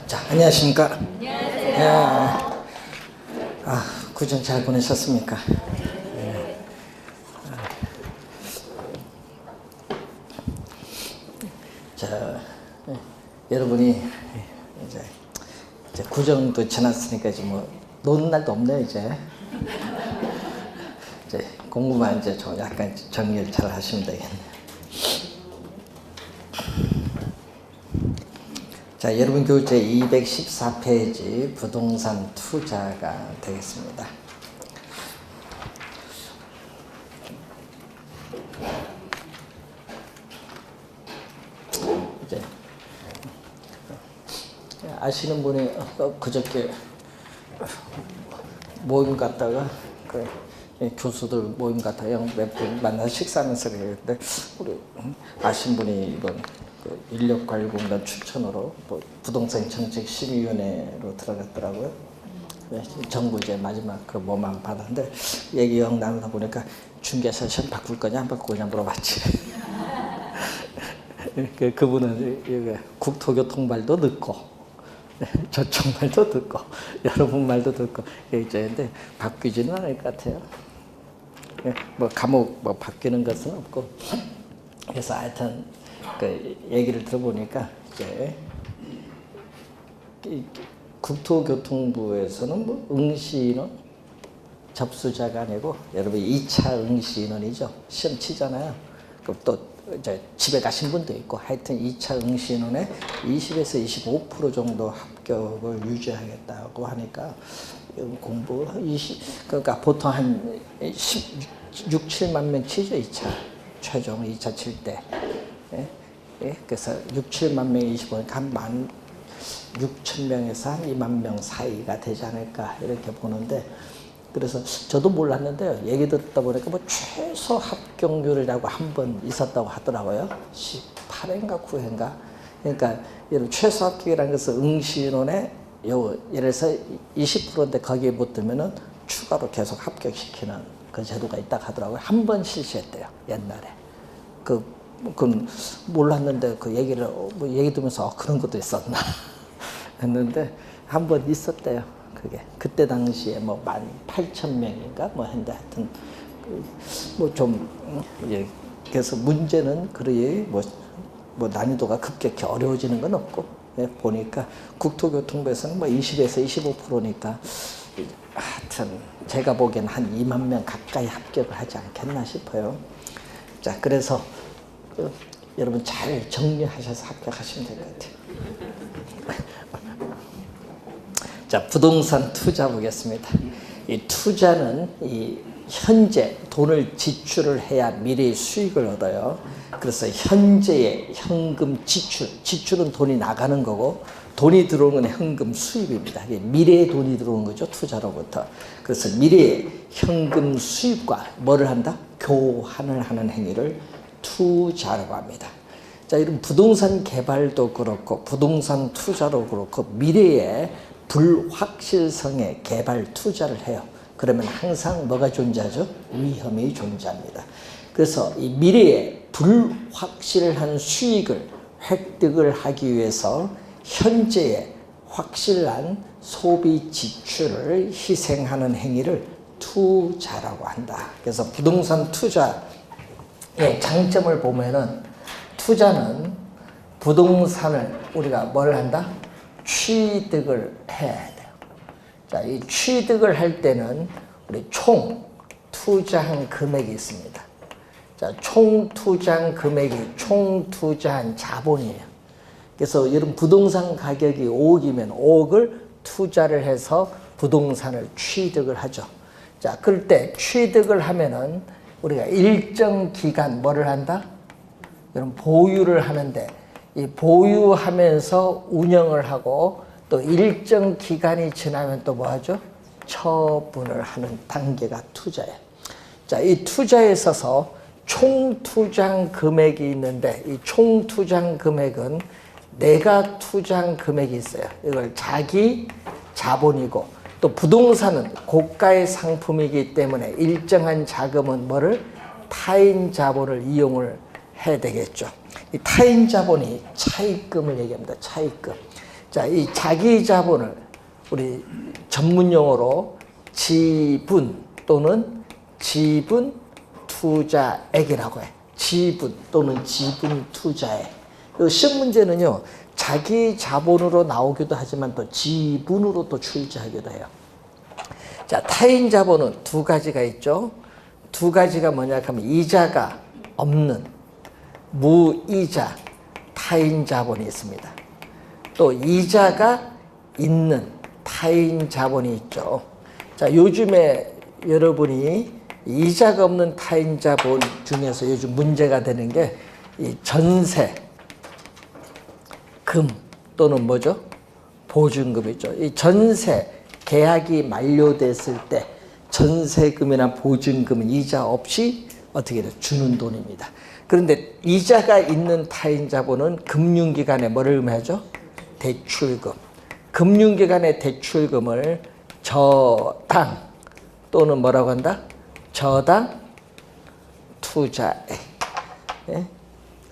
자, 안녕하십니까? 안녕하세요. 구정 잘 보내셨습니까? 자, 여러분이 이제 구정도 지났으니까 이제 뭐 노는 날도 없네요 이제. 이제 공부만 이제 좀 약간 정리를 잘 하시면 되겠네요. 자, 여러분 교재 214페이지 부동산 투자가 되겠습니다. 이제 아시는 분이 그저께 모임 갔다가 교수들 모임 갔다가 몇 분 만나서 식사하면서 그랬는데 우리 아시는 분이 이번 인력관리공단 추천으로 부동산 정책 심의위원회로 들어갔더라고요. 정부 이제 마지막 그 뭐만 받았는데 얘기 영 나누다 보니까 중개사 시험 바꿀 거냐 안 바꿀 거냐 물어봤지. 그분은 국토교통 말도 듣고 저쪽 말도 듣고 여러분 말도 듣고 이제 근데 바뀌지는 않을 것 같아요. 뭐 감옥 뭐 바뀌는 것은 없고 그래서 하여튼 그 얘기를 들어보니까 이제 국토교통부에서는 뭐 응시인원 접수자가 아니고 여러분 2차 응시인원이죠. 시험 치잖아요. 그럼 또 이제 집에 가신 분도 있고 하여튼 2차 응시인원의 20에서 25% 정도 합격을 유지하겠다고 하니까 공부 그러니까 보통 한 16, 7만 명 치죠. 2차 최종 2차 칠 때. 그래서 6, 7만 명이 25니까 한 16,000명에서 한 2만 명 사이가 되지 않을까 이렇게 보는데 그래서 저도 몰랐는데요. 얘기 듣다 보니까 뭐 최소 합격률이라고 한 번 있었다고 하더라고요. 18회인가 9회인가. 그러니까 최소 합격이라는 것은 응시인원의 예를 들어서 20%인데 거기에 붙으면은 추가로 계속 합격시키는 그 제도가 있다고 하더라고요. 한 번 실시했대요. 옛날에. 그건 몰랐는데 그 얘기를 뭐 얘기 들으면서 그런 것도 있었나 했는데 한 번 있었대요. 그게 그때 당시에 뭐 18,000명인가 뭐 했는데 하여튼 뭐 좀 그래서 문제는 그리 뭐 난이도가 급격히 어려워지는 건 없고 보니까 국토교통부에서는 뭐 20에서 25%니까 하여튼 제가 보기엔 한 2만 명 가까이 합격을 하지 않겠나 싶어요. 자, 그래서 여러분 잘 정리하셔서 합격하시면 될 것 같아요. 자, 부동산 투자 보겠습니다. 이 투자는 이 현재 돈을 지출을 해야 미래의 수익을 얻어요. 그래서 현재의 현금 지출은 돈이 나가는 거고 돈이 들어오는 건 현금 수입입니다. 미래의 돈이 들어오는 거죠. 투자로부터. 그래서 미래의 현금 수입과 뭐를 한다? 교환을 하는 행위를 투자라고 합니다. 자, 이런 부동산 개발도 그렇고 부동산 투자도 그렇고 미래의 불확실성의 개발 투자를 해요. 그러면 항상 뭐가 존재하죠? 위험이 존재합니다. 그래서 이 미래의 불확실한 수익을 획득을 하기 위해서 현재의 확실한 소비 지출을 희생하는 행위를 투자라고 한다. 그래서 부동산 투자의 장점을 보면은 투자는 부동산을 우리가 뭘 한다? 취득을 해야 돼요. 자, 이 취득을 할 때는 우리 총 투자한 금액이 있습니다. 자, 총 투자한 금액이 총 투자한 자본이에요. 그래서 여러분 부동산 가격이 5억이면 5억을 투자를 해서 부동산을 취득을 하죠. 자, 그럴 때 취득을 하면은 우리가 일정 기간 뭐를 한다? 여러분 보유를 하는데 이 보유하면서 운영을 하고 또 일정 기간이 지나면 또 뭐 하죠? 처분을 하는 단계가 투자예요. 자, 이 투자에 있어서 총투자한 금액이 있는데 이 총투자한 금액은 내가 투자한 금액이 있어요. 이걸 자기 자본이고 또 부동산은 고가의 상품이기 때문에 일정한 자금은 뭐를 타인 자본을 이용을 해야 되겠죠. 이 타인 자본이 차입금을 얘기합니다. 차입금. 자, 이 자기 자본을 우리 전문 용어로 지분 또는 지분 투자액이라고 해. 지분 또는 지분 투자액. 이 시험 문제는요, 자기 자본으로 나오기도 하지만 또 지분으로 또 출제하기도 해요. 자, 타인 자본은 두 가지가 있죠. 두 가지가 뭐냐 하면 이자가 없는 무이자 타인 자본이 있습니다. 또 이자가 있는 타인 자본이 있죠. 자, 요즘에 여러분이 이자가 없는 타인 자본 중에서 요즘 문제가 되는 게 이 전세, 금 또는 뭐죠? 보증금이죠. 이 전세 계약이 만료됐을 때 전세금이나 보증금은 이자 없이 어떻게 돼요? 주는 돈입니다. 그런데 이자가 있는 타인 자본은 금융기관에 뭐를 의미하죠? 대출금. 금융기관의 대출금을 저당 또는 뭐라고 한다? 저당 투자액. 예?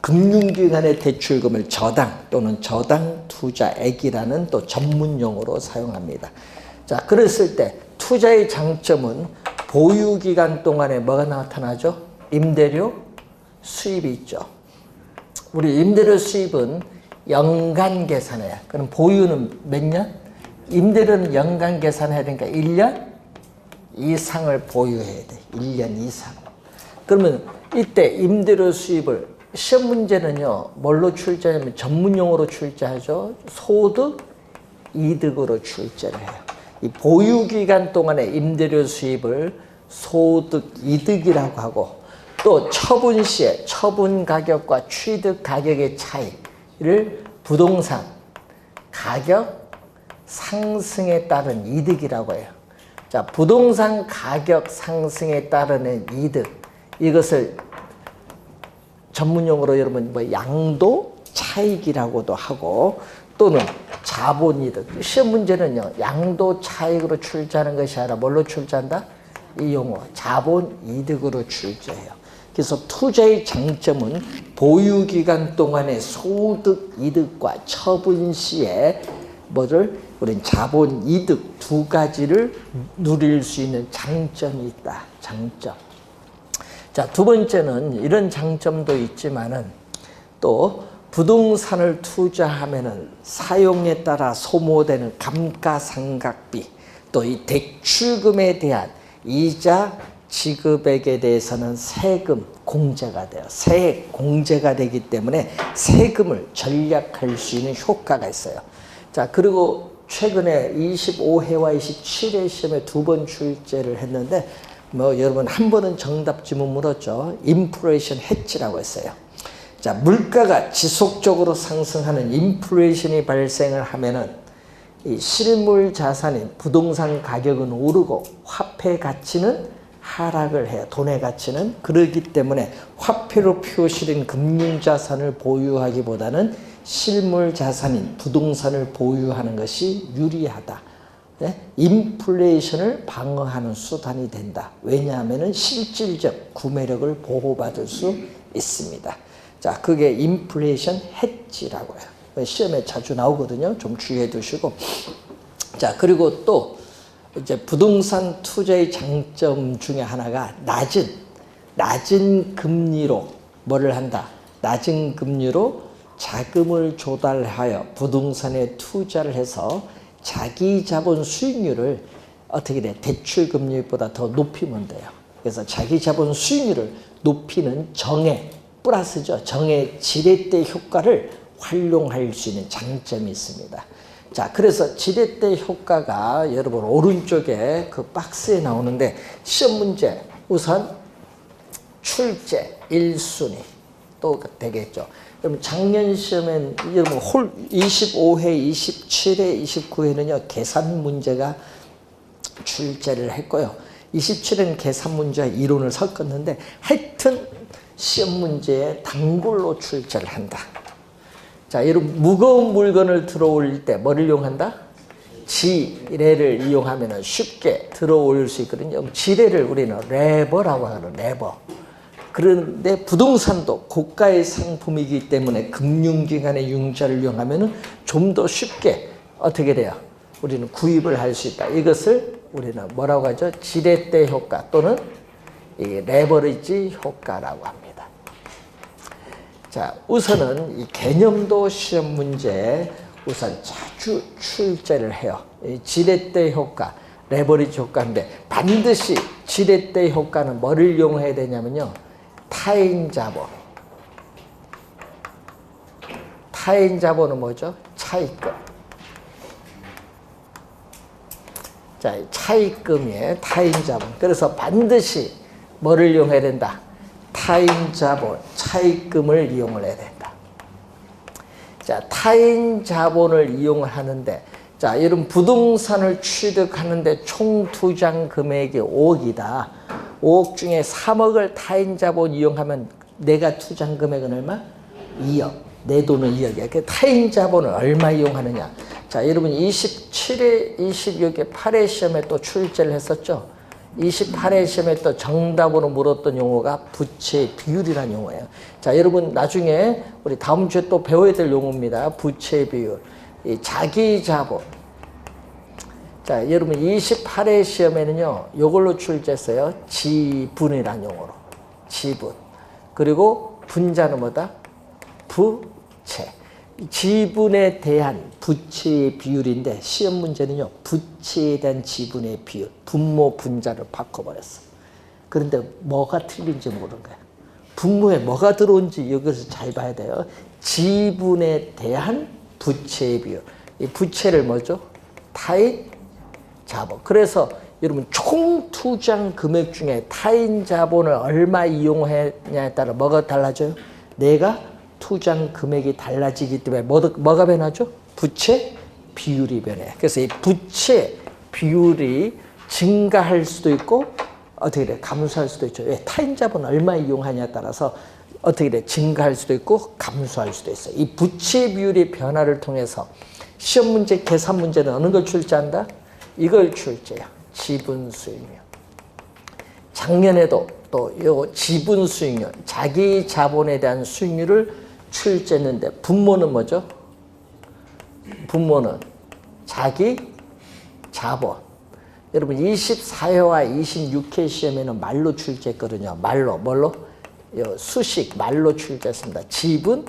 금융기관의 대출금을 저당 또는 저당 투자액이라는 또 전문 용어로 사용합니다. 자, 그랬을 때 투자의 장점은 보유기간 동안에 뭐가 나타나죠? 임대료 수입이 있죠. 우리 임대료 수입은 연간 계산해요. 그럼 보유는 몇 년? 임대료는 연간 계산해야 되니까 1년 이상을 보유해야 돼. 1년 이상. 그러면 이때 임대료 수입을 시험 문제는요, 뭘로 출제하냐면 전문 용어로 출제하죠. 소득, 이득으로 출제를 해요. 이 보유기간 동안의 임대료 수입을 소득, 이득이라고 하고 또 처분 시에 처분 가격과 취득 가격의 차이를 부동산 가격 상승에 따른 이득이라고 해요. 자, 부동산 가격 상승에 따르는 이득, 이것을 전문용어로 여러분 뭐 양도 차익이라고도 하고 또는 자본이득. 시험 문제는요, 양도 차익으로 출제하는 것이 아니라 뭘로 출제한다? 이 용어 자본이득으로 출제해요. 그래서 투자의 장점은 보유기간 동안의 소득 이득과 처분 시에 뭐를 우린 자본이득 두 가지를 누릴 수 있는 장점이 있다. 장점. 자, 두 번째는 이런 장점도 있지만은 또 부동산을 투자하면은 사용에 따라 소모되는 감가상각비 또 이 대출금에 대한 이자 지급액에 대해서는 세금 공제가 돼요. 세액 공제가 되기 때문에 세금을 절약할 수 있는 효과가 있어요. 자, 그리고 최근에 25회와 27회 시험에 두 번 출제를 했는데 뭐 여러분 한 번은 정답 지문 물었죠. 인플레이션 해지라고 했어요. 자, 물가가 지속적으로 상승하는 인플레이션이 발생을 하면은 이 실물 자산인 부동산 가격은 오르고 화폐 가치는 하락을 해요. 돈의 가치는. 그러기 때문에 화폐로 표시된 금융자산을 보유하기보다는 실물 자산인 부동산을 보유하는 것이 유리하다. 네? 인플레이션을 방어하는 수단이 된다. 왜냐하면 실질적 구매력을 보호받을 수 있습니다. 자, 그게 인플레이션 해지라고 해요. 시험에 자주 나오거든요. 좀 주의해 두시고. 자, 그리고 또 이제 부동산 투자의 장점 중에 하나가 낮은 금리로 뭐를 한다? 낮은 금리로 자금을 조달하여 부동산에 투자를 해서 자기 자본 수익률을 어떻게 돼? 대출 금리보다 더 높이면 돼요. 그래서 자기 자본 수익률을 높이는 정액 플러스죠. 정액 지렛대 효과를 활용할 수 있는 장점이 있습니다. 자, 그래서 지렛대 효과가 여러분 오른쪽에 그 박스에 나오는데 시험 문제 우선 출제 1순위 또 되겠죠. 여러분 작년 시험엔 여러분 홀 25회, 27회, 29회는요 계산 문제가 출제를 했고요. 27회는 계산 문제와 이론을 섞었는데 하여튼 시험 문제에 단골로 출제를 한다. 자, 여러분 무거운 물건을 들어올릴 때 뭐를 이용한다? 지뢰를 이용하면 쉽게 들어올 수 있거든요. 지뢰를 우리는 레버라고 하는 레버. 그런데 부동산도 고가의 상품이기 때문에 금융기관의 융자를 이용하면 좀 더 쉽게 어떻게 돼요? 우리는 구입을 할 수 있다. 이것을 우리는 뭐라고 하죠? 지렛대 효과 또는 이 레버리지 효과라고 합니다. 자, 우선은 이 개념도 시험 문제 우선 자주 출제를 해요. 이 지렛대 효과, 레버리지 효과인데 반드시 지렛대 효과는 뭐를 이용해야 되냐면요. 타인 자본. 타인 자본은 뭐죠? 차입금. 자, 차입금이에요. 타인 자본. 그래서 반드시 뭐를 이용해야 된다? 타인 자본, 차입금을 이용을 해야 된다. 자, 타인 자본을 이용을 하는데, 자, 여러분 부동산을 취득하는데 총 투자 금액이 5억이다. 5억 중에 3억을 타인 자본 이용하면 내가 투자 금액은 얼마? 2억. 내 돈은 2억이야. 그 타인 자본을 얼마 이용하느냐? 자, 여러분 27회, 26회, 8회 시험에 또 출제를 했었죠. 28회 시험에 또 정답으로 물었던 용어가 부채 비율이라는 용어예요. 자, 여러분 나중에 우리 다음 주에 또 배워야 될 용어입니다. 부채 비율. 이 자기 자본. 자, 여러분 28회 시험에는요. 이걸로 출제했어요. 지분이라는 용어로. 지분. 그리고 분자는 뭐다? 부채. 지분에 대한 부채의 비율인데 시험 문제는요. 부채에 대한 지분의 비율, 분모 분자를 바꿔버렸어. 그런데 뭐가 틀린지 모르는 거야. 분모에 뭐가 들어온지 여기서 잘 봐야 돼요. 지분에 대한 부채의 비율. 이 부채를 뭐죠? 타인 자본. 그래서 여러분 총 투자 금액 중에 타인 자본을 얼마 이용했냐에 따라 뭐가 달라져요? 내가 투자 금액이 달라지기 때문에 뭐가 변하죠? 부채 비율이 변해. 그래서 이 부채 비율이 증가할 수도 있고 어떻게 돼? 감소할 수도 있죠. 왜? 타인 자본 얼마 이용하냐에 따라서 어떻게 돼? 증가할 수도 있고 감소할 수도 있어요. 이 부채 비율의 변화를 통해서 시험 문제, 계산 문제는 어느 걸 출제한다? 이걸 출제해요. 지분 수익률. 작년에도 또 요 지분 수익률, 자기 자본에 대한 수익률을 출제했는데 분모는 뭐죠? 분모는 자기 자본. 여러분 24회와 26회 시험에는 말로 출제했거든요. 말로. 뭘로? 요 수식 말로 출제했습니다. 지분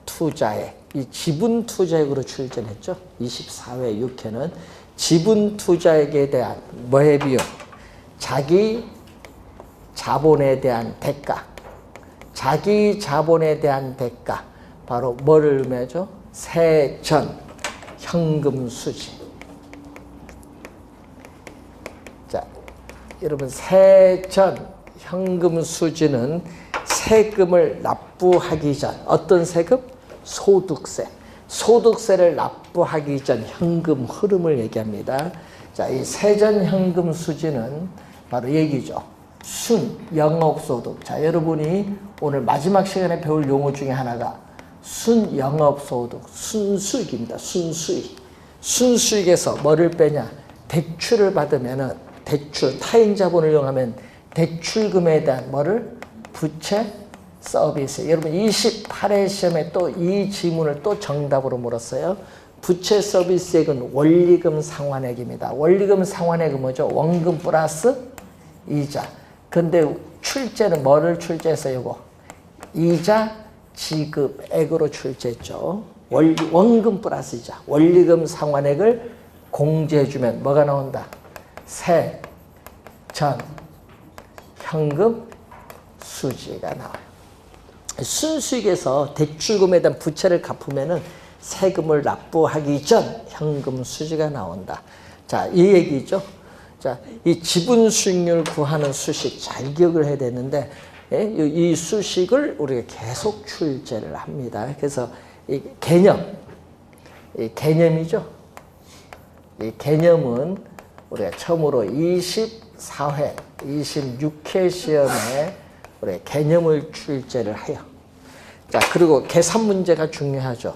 투자액. 이 지분 투자액으로 출제를 했죠. 24회 6회는 지분 투자액에 대한 뭐의 비용? 자기 자본에 대한 대가. 자기 자본에 대한 대가. 바로 뭐를 의미하죠? 세전 현금 수지. 자, 여러분 세전 현금 수지는 세금을 납부하기 전 어떤 세금? 소득세. 소득세를 납부하기 전 현금 흐름을 얘기합니다. 자, 이 세전 현금 수지는 바로 얘기죠. 순 영업소득. 자, 여러분이 오늘 마지막 시간에 배울 용어 중에 하나가 순 영업소득, 순수익입니다. 순수익. 순수익에서 뭐를 빼냐? 대출을 받으면은 대출, 타인 자본을 이용하면 대출금에 대한 뭐를? 부채 서비스. 여러분 28회 시험에 또 이 지문을 또 정답으로 물었어요. 부채 서비스액은 원리금 상환액입니다. 원리금 상환액은 뭐죠? 원금 플러스 이자. 근데 출제는 뭐를 출제했어요? 이거 이자 지급액으로 출제했죠. 원금 플러스 이자. 원리금 상환액을 공제해주면 뭐가 나온다? 세, 전, 현금, 수지가 나와요. 순수익에서 대출금에 대한 부채를 갚으면은 세금을 납부하기 전 현금 수지가 나온다. 자, 이 얘기죠. 자, 이 지분 수익률 구하는 수식 잘 기억을 해야 되는데, 이 수식을 우리가 계속 출제를 합니다. 그래서 이 개념이죠. 이 개념은 우리가 처음으로 24회, 26회 시험에 우리 개념을 출제를 해요. 자, 그리고 계산 문제가 중요하죠.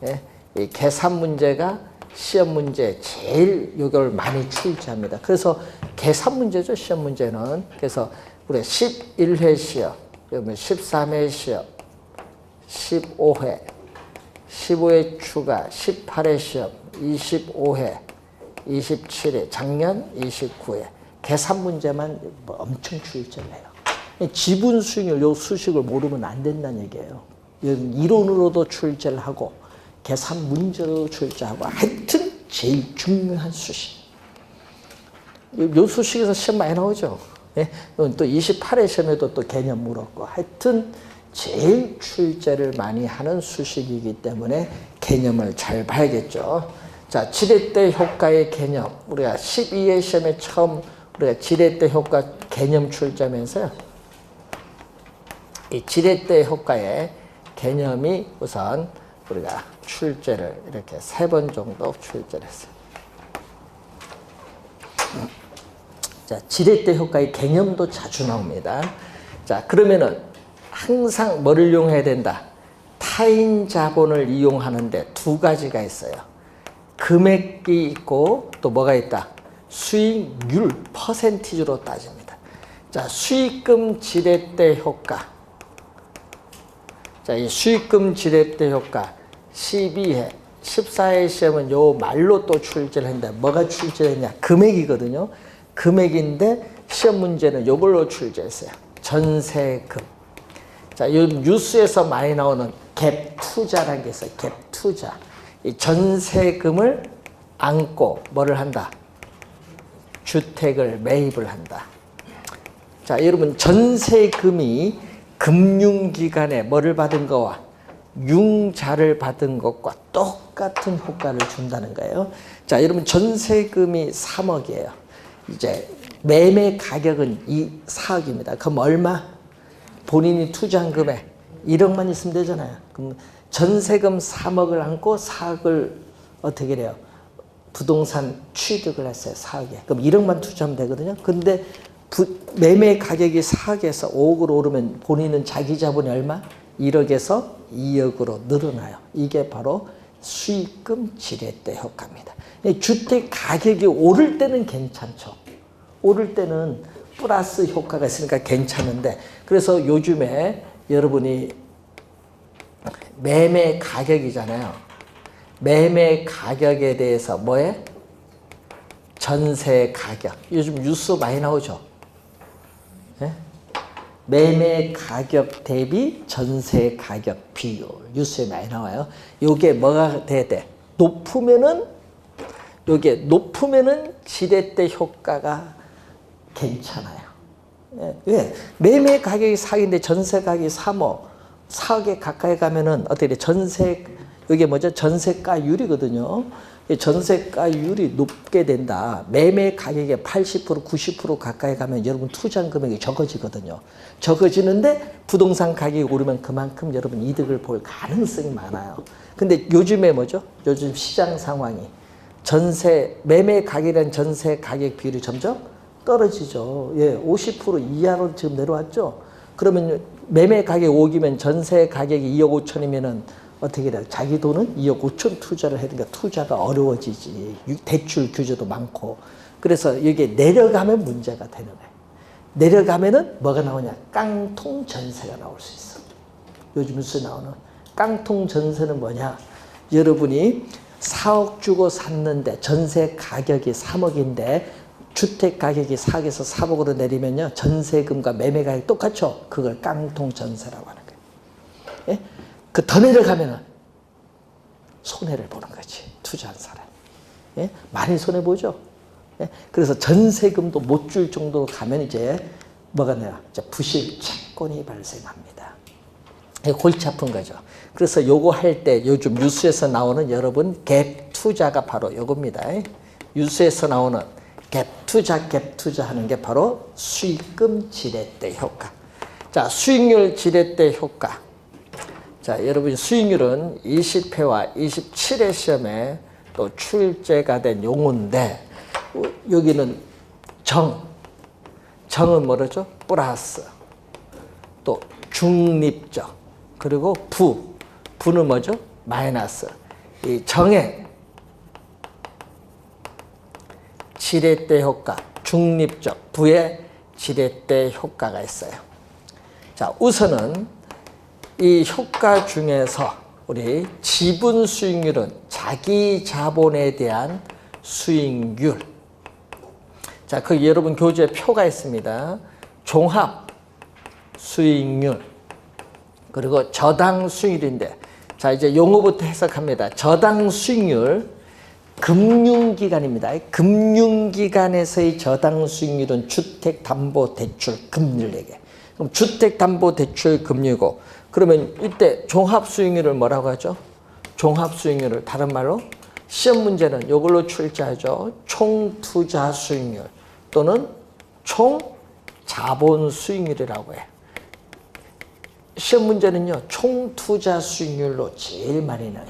예? 이 계산 문제가 시험 문제 제일 이걸 많이 출제합니다. 그래서 계산 문제죠, 시험 문제는. 그래서 우리 11회 시험, 그러면 13회 시험, 15회, 15회 추가, 18회 시험, 25회, 27회, 작년 29회. 계산 문제만 뭐 엄청 출제를 해요. 지분 수익률 요 수식을 모르면 안 된다는 얘기예요. 이론으로도 출제를 하고 계산 문제로 출제하고 하여튼 제일 중요한 수식. 요 수식에서 시험 많이 나오죠. 예? 또 28회 시험에도 또 개념 물었고 하여튼 제일 출제를 많이 하는 수식이기 때문에 개념을 잘 봐야겠죠. 자, 지렛대 효과의 개념. 우리가 12회 시험에 처음 우리가 지렛대 효과 개념 출제하면서요. 이 지렛대 효과의 개념이 우선 우리가 출제를 이렇게 3번 정도 출제를 했어요. 자, 지렛대 효과의 개념도 자주 나옵니다. 자, 그러면은 항상 뭐를 이용해야 된다? 타인 자본을 이용하는데 두 가지가 있어요. 금액이 있고 또 뭐가 있다? 수익률 퍼센티지로 따집니다. 자, 수익금 지렛대 효과. 자, 이 수익금 지렛대 효과 12회, 14회 시험은 요 말로 또 출제를 했는데 뭐가 출제했냐? 금액이거든요. 금액인데 시험 문제는 요걸로 출제했어요. 전세금. 자, 요즘 뉴스에서 많이 나오는 갭 투자라는 게 있어요. 갭 투자. 이 전세금을 안고 뭐를 한다? 주택을 매입을 한다. 자, 여러분 전세금이 금융기관에 뭐를 받은 거와 융자를 받은 것과 똑같은 효과를 준다는 거예요. 자, 여러분 전세금이 3억이에요. 이제 매매 가격은 4억입니다. 그럼 얼마? 본인이 투자한 금액 1억만 있으면 되잖아요. 그럼 전세금 3억을 안고 4억을 어떻게 해요? 부동산 취득을 했어요. 4억에. 그럼 1억만 투자하면 되거든요. 근데 매매 가격이 4억에서 5억으로 오르면 본인은 자기 자본이 얼마? 1억에서 2억으로 늘어나요. 이게 바로 수익금 지렛대 효과입니다. 주택 가격이 오를 때는 괜찮죠. 오를 때는 플러스 효과가 있으니까 괜찮은데, 그래서 요즘에 여러분이 매매 가격이잖아요. 매매 가격에 대해서 뭐에? 전세 가격. 요즘 뉴스 많이 나오죠. 네? 매매 가격 대비 전세 가격 비율. 뉴스에 많이 나와요. 요게 뭐가 돼야 돼? 요게 높으면은 지렛대 효과가 괜찮아요. 왜? 매매 가격이 4억인데 전세 가격이 3억, 4억에 가까이 가면은 어떻게 돼? 이게 뭐죠? 전세가율이거든요. 전세가율이 높게 된다. 매매 가격의 80%, 90% 가까이 가면 여러분 투자한 금액이 적어지거든요. 적어지는데 부동산 가격이 오르면 그만큼 여러분 이득을 볼 가능성이 많아요. 근데 요즘에 뭐죠? 요즘 시장 상황이 매매 가격이란 전세 가격 비율이 점점 떨어지죠. 예, 50% 이하로 지금 내려왔죠. 그러면 매매 가격 5억이면 전세 가격이 2억 5천이면은 어떻게 돼요? 자기 돈은 2억 5천 투자를 해야 되니까 투자가 어려워지지. 대출 규제도 많고. 그래서 이게 내려가면 문제가 되는 거예요. 내려가면은 뭐가 나오냐? 깡통 전세가 나올 수 있어. 요즘 뉴스 나오는 깡통 전세는 뭐냐? 여러분이 4억 주고 샀는데 전세 가격이 3억인데 주택 가격이 4억에서 4억으로 내리면요. 전세금과 매매 가격이 똑같죠? 그걸 깡통 전세라고 하는 거예요. 예? 그 더 내려가면은 손해를 보는 거지. 투자한 사람. 예? 많이 손해보죠. 예? 그래서 전세금도 못 줄 정도로 가면 이제 뭐가 나요? 이제 부실 채권이 발생합니다. 골치 아픈 거죠. 그래서 요거 할 때 요즘 뉴스에서 나오는 여러분 갭 투자가 바로 요겁니다. 뉴스에서 나오는 갭 투자 하는 게 바로 수익금 지렛대 효과. 자, 수익률 지렛대 효과. 자, 여러분 수익률은 20회와 27회 시험에 또 출제가 된 용어인데 여기는 정은 뭐라죠? 플러스. 또 중립적. 그리고 부는 뭐죠? 마이너스. 이 정의 지렛대 효과, 중립적, 부의 지렛대 효과가 있어요. 자, 우선은 이 효과 중에서 우리 지분 수익률은 자기 자본에 대한 수익률. 자, 거기 여러분 교재에 표가 있습니다. 종합 수익률, 그리고 저당 수익률인데, 자, 이제 용어부터 해석합니다. 저당 수익률, 금융기관입니다. 금융기관에서의 저당 수익률은 주택담보대출 금리를 얘기해. 그럼 주택담보대출 금리고, 그러면 이때 종합수익률을 뭐라고 하죠? 종합수익률을 다른 말로 시험 문제는 이걸로 출제하죠. 총투자수익률 또는 총자본수익률이라고 해요. 시험 문제는요, 총투자수익률로 제일 많이 나요.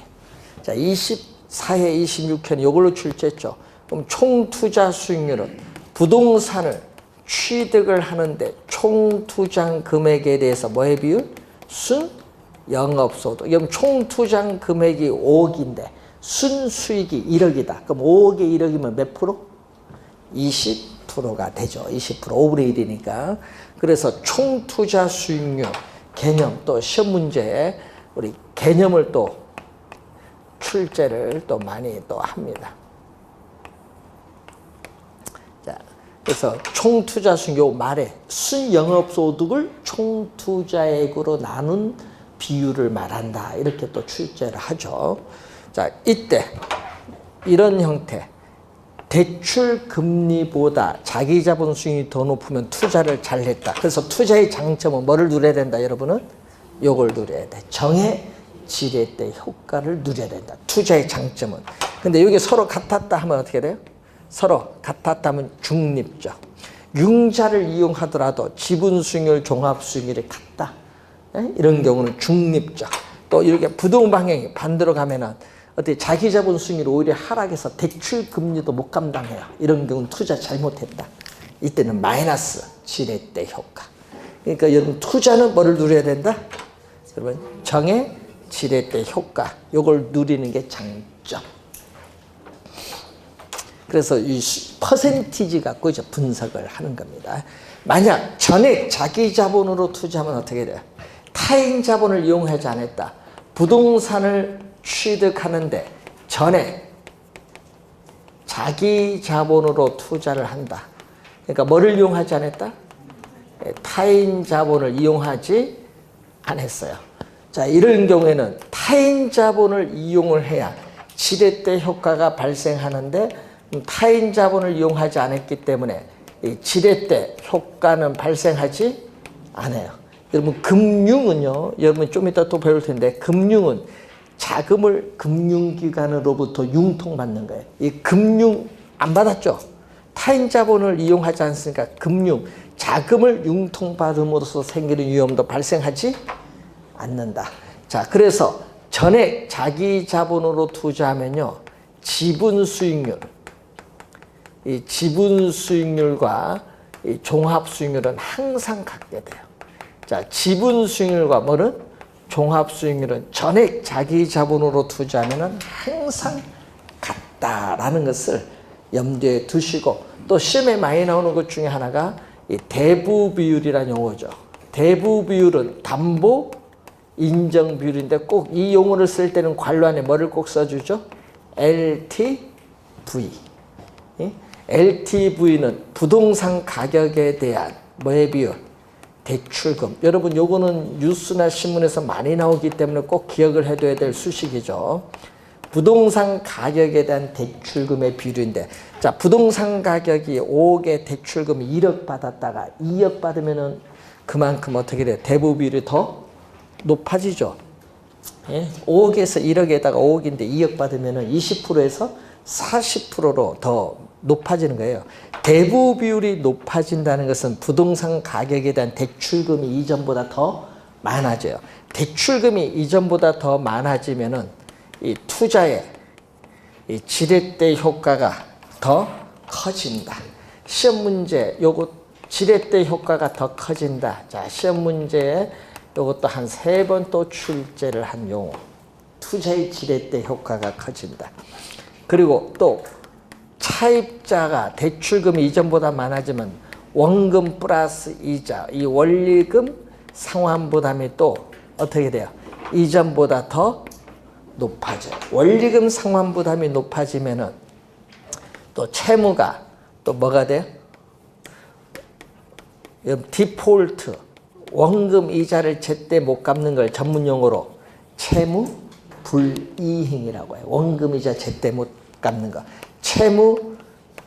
자, 24회, 26회는 이걸로 출제했죠. 그럼 총투자수익률은 부동산을 취득을 하는데 총투자 금액에 대해서 뭐의 비율? 순영업소득. 그럼 총투자 금액이 5억인데 순수익이 1억이다. 그럼 5억에 1억이면 몇 프로? 20%가 되죠. 20%, 5분의 1이니까. 그래서 총투자 수익률 개념, 또 시험 문제에 우리 개념을 또 출제를 또 많이 또 합니다. 자, 그래서 총투자 수익률 말에 순영업소득을 총투자액으로 나눈 비율을 말한다. 이렇게 또 출제를 하죠. 자, 이때 이런 형태, 대출 금리보다 자기 자본 수익이 더 높으면 투자를 잘 했다. 그래서 투자의 장점은 뭐를 누려야 된다, 여러분은? 요걸 누려야 돼. 정해 지렛대 효과를 누려야 된다. 투자의 장점은. 근데 이게 서로 같았다 하면 어떻게 돼요? 서로 같았다 하면 중립적. 융자를 이용하더라도 지분 수익률, 종합 수익률이 같다. 이런 경우는 중립적. 또 이렇게 부동 방향이 반대로 가면은 어떻게 자기 자본 수익률이 오히려 하락해서 대출 금리도 못 감당해요. 이런 경우는 투자 잘못했다. 이때는 마이너스 지렛대 효과. 그러니까 여러분 투자는 뭐를 누려야 된다? 여러분 정해 지렛대 효과. 요걸 누리는 게 장점. 그래서 이 퍼센티지 갖고 이제 분석을 하는 겁니다. 만약 전액 자기 자본으로 투자하면 어떻게 돼요? 타인 자본을 이용하지 않았다. 부동산을 취득하는데 전액 자기 자본으로 투자를 한다. 그러니까 뭐를 이용하지 않았다? 타인 자본을 이용하지 않았어요. 자, 이런 경우에는 타인 자본을 이용을 해야 지렛대 효과가 발생하는데 타인 자본을 이용하지 않았기 때문에 이 지렛대 효과는 발생하지 않아요. 여러분 금융은요, 여러분 좀 이따 또 배울 텐데 금융은 자금을 금융기관으로부터 융통받는 거예요. 이 금융 안 받았죠? 타인 자본을 이용하지 않으니까 금융, 자금을 융통받음으로써 생기는 위험도 발생하지 않는다. 자, 그래서 전액 자기 자본으로 투자하면요, 지분 수익률, 이 지분 수익률과 이 종합 수익률은 항상 같게 돼요. 자, 지분 수익률과 뭐는? 종합 수익률은 전액 자기 자본으로 투자하면 항상 같다라는 것을 염두에 두시고, 또 시험에 많이 나오는 것 중에 하나가 이 대부 비율이라는 용어죠. 대부 비율은 담보 인정 비율인데 꼭 이 용어를 쓸 때는 괄호 안에 뭐를 꼭 써주죠? LTV. LTV는 부동산 가격에 대한 뭐의 비율? 대출금. 여러분 요거는 뉴스나 신문에서 많이 나오기 때문에 꼭 기억을 해둬야 될 수식이죠. 부동산 가격에 대한 대출금의 비율인데, 자, 부동산 가격이 5억에 대출금이 1억 받았다가 2억 받으면은 그만큼 어떻게 돼요? 대부 비율이 더 높아지죠. 예? 5억에서 1억에다가 5억인데 2억 받으면은 20%에서 40%로 더 높아지는 거예요. 대부 비율이 높아진다는 것은 부동산 가격에 대한 대출금이 이전보다 더 많아져요. 대출금이 이전보다 더 많아지면은 이 투자의 이 지렛대 효과가 더 커진다. 시험 문제 요거 지렛대 효과가 더 커진다. 자, 시험 문제에 요것도 한 3번 또 출제를 한 용어. 투자의 지렛대 효과가 커진다. 그리고 또 차입자가 대출금이 이전보다 많아지면 원금 플러스 이자, 이 원리금 상환부담이 또 어떻게 돼요? 이전보다 더 높아져요. 원리금 상환부담이 높아지면은 또 채무가 또 뭐가 돼요? 디폴트, 원금 이자를 제때 못 갚는 걸 전문용어로 채무 불이행이라고 해요. 원금 이자 제때 못 갚는 거. 채무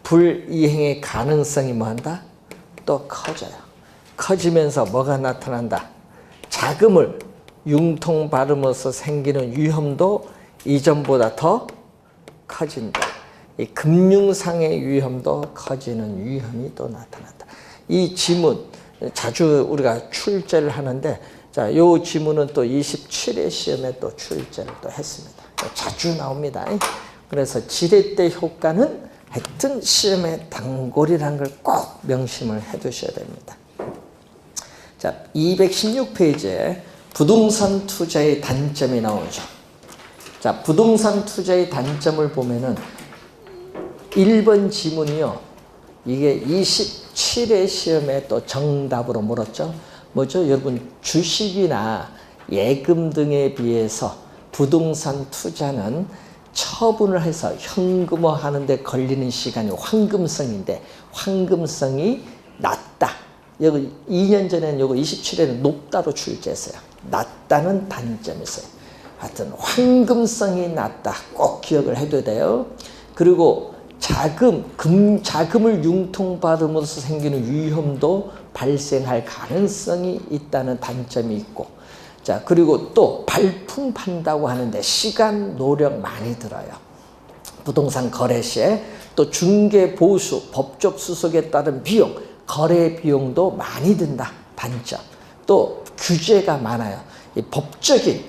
불이행의 가능성이 뭐한다? 또 커져요. 커지면서 뭐가 나타난다? 자금을 융통받음으로써 생기는 위험도 이전보다 더 커진다. 이 금융상의 위험도 커지는 위험이 또 나타난다. 이 지문 자주 우리가 출제를 하는데, 자, 요 지문은 또 27회 시험에 또 출제를 또 했습니다. 자주 나옵니다. 그래서 지렛대 효과는 하여튼 시험의 단골이라는 걸 꼭 명심을 해 두셔야 됩니다. 자, 216페이지에 부동산 투자의 단점이 나오죠. 자, 부동산 투자의 단점을 보면은 1번 지문이요. 이게 27회 시험에 또 정답으로 물었죠. 뭐죠? 여러분, 주식이나 예금 등에 비해서 부동산 투자는 처분을 해서 현금화 하는데 걸리는 시간이 황금성인데 황금성이 낮다. 여기 2년 전에는 요거 27회는 높다로 출제했어요. 낮다는 단점이 있어요. 하여튼 황금성이 낮다. 꼭 기억을 해둬야 돼요. 그리고 자금을 융통받음으로써 생기는 위험도 발생할 가능성이 있다는 단점이 있고, 자, 그리고 또 발품 판다고 하는데 시간, 노력 많이 들어요. 부동산 거래 시에 또 중개, 보수, 법적 수속에 따른 비용, 거래 비용도 많이 든다. 단점. 또 규제가 많아요. 이 법적인,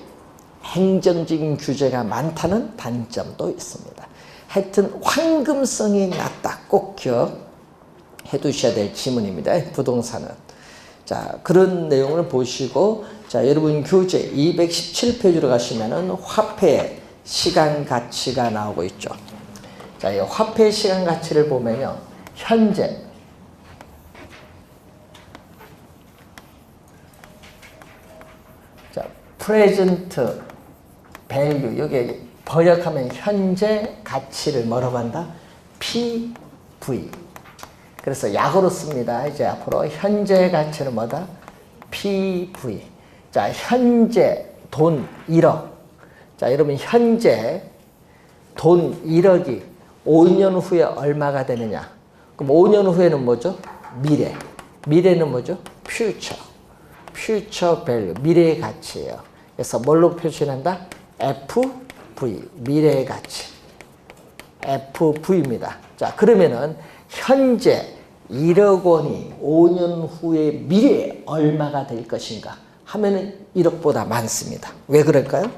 행정적인 규제가 많다는 단점도 있습니다. 하여튼 황금성이 낮다. 꼭 기억해 두셔야 될 지문입니다. 부동산은. 자, 그런 내용을 보시고, 자, 여러분 교재 217페이지로 가시면은 화폐 시간 가치가 나오고 있죠. 자, 이 화폐 시간 가치를 보면요. 현재 자, present value, 여기 번역하면 현재 가치를 뭐라고 한다? PV. 그래서 약으로 씁니다. 이제 앞으로 현재 가치는 뭐다? PV. 자, 현재 돈 1억. 자, 여러분 현재 돈 1억이 5년 후에 얼마가 되느냐? 그럼 5년 후에는 뭐죠? 미래. 미래는 뭐죠? future. future value. 미래의 가치예요. 그래서 뭘로 표시한다? FV. 미래의 가치. FV입니다. 자, 그러면은 현재 1억 원이 5년 후에 미래에 얼마가 될 것인가 하면은 1억보다 많습니다. 왜 그럴까요?